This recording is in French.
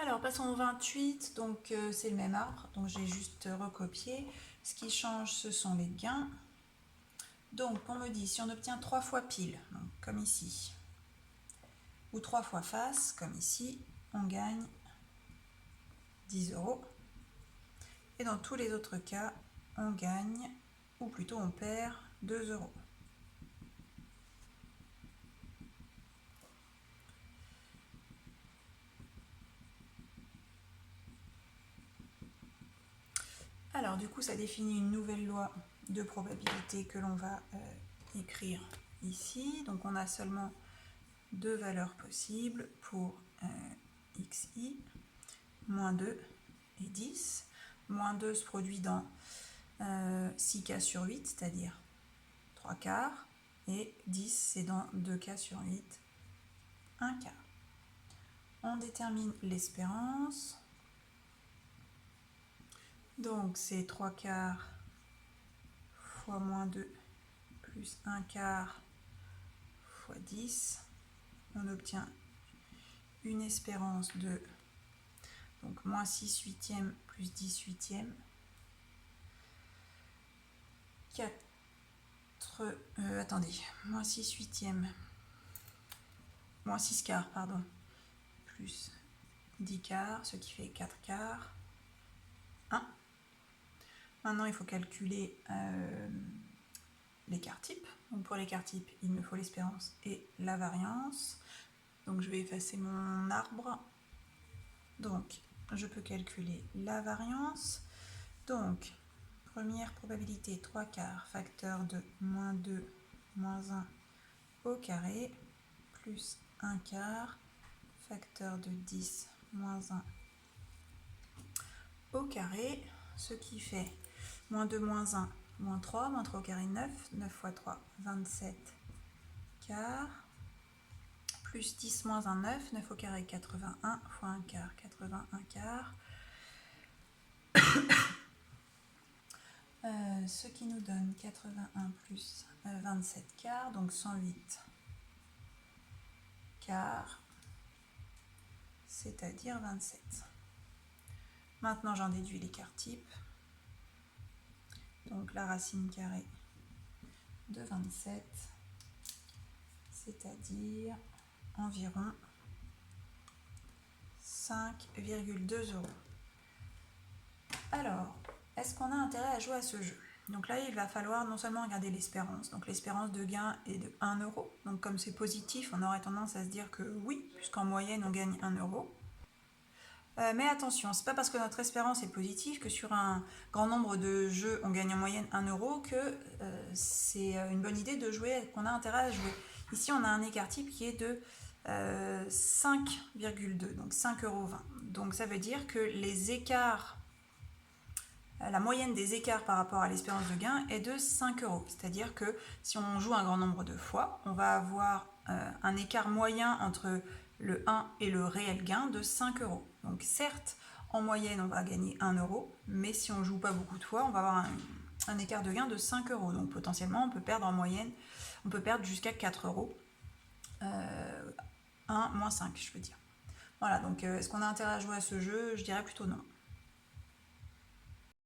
Alors passons au 28, donc c'est le même arbre, donc j'ai juste recopié. Ce qui change, ce sont les gains. Donc on me dit si on obtient 3 fois pile, donc, comme ici, ou 3 fois face, comme ici, on gagne 10 €. Et dans tous les autres cas, on gagne, ou plutôt on perd 2 €. Alors du coup, ça définit une nouvelle loi de probabilité que l'on va écrire ici. Donc on a seulement deux valeurs possibles pour xi, moins 2 et 10. Moins 2 se produit dans 6 cas sur 8, c'est-à-dire 3 quarts, et 10 c'est dans 2 cas sur 8, 1 quart. On détermine l'espérance. Donc c'est 3 quarts fois moins 2 plus 1 quart fois 10. On obtient une espérance de donc moins 6 huitièmes plus 10 huitièmes. 4, moins 6 huitièmes, moins 6 quarts, pardon, plus 10 quarts, ce qui fait 4 quarts, 1. Maintenant, il faut calculer l'écart type. Donc pour l'écart type, il me faut l'espérance et la variance. Donc je vais effacer mon arbre. Donc je peux calculer la variance. Donc première probabilité 3 quarts, facteur de moins 2, moins 1 au carré, plus 1 quart, facteur de 10, moins 1 au carré, ce qui fait moins 2, moins 1, moins 3 au carré 9, 9 fois 3, 27 quarts, plus 10 moins 1, 9, 9 au carré 81, fois 1 quart, 81 quarts, ce qui nous donne 81 plus 27 quarts, donc 108 quarts, c'est-à-dire 27. Maintenant j'en déduis l'écart type, donc la racine carrée de 27, c'est-à-dire environ 5,2 €. Alors, est-ce qu'on a intérêt à jouer à ce jeu? Donc là, il va falloir non seulement regarder l'espérance, donc l'espérance de gain est de 1 €, donc comme c'est positif, on aurait tendance à se dire que oui, puisqu'en moyenne on gagne 1 €. Mais attention, c'est pas parce que notre espérance est positive que sur un grand nombre de jeux on gagne en moyenne 1 € que c'est une bonne idée de jouer, qu'on a intérêt à jouer. Ici on a un écart type qui est de 5,2, donc 5,20 €. Donc ça veut dire que les écarts, la moyenne des écarts par rapport à l'espérance de gain est de 5 €. C'est-à-dire que si on joue un grand nombre de fois, on va avoir un écart moyen entre le 1 et le réel gain de 5 €. Donc certes, en moyenne, on va gagner 1 €, mais si on ne joue pas beaucoup de fois, on va avoir un écart de gain de 5 €. Donc potentiellement, on peut perdre en moyenne, on peut perdre jusqu'à 4 €. 1 moins 5, je veux dire. Voilà, donc est-ce qu'on a intérêt à jouer à ce jeu? Je dirais plutôt non.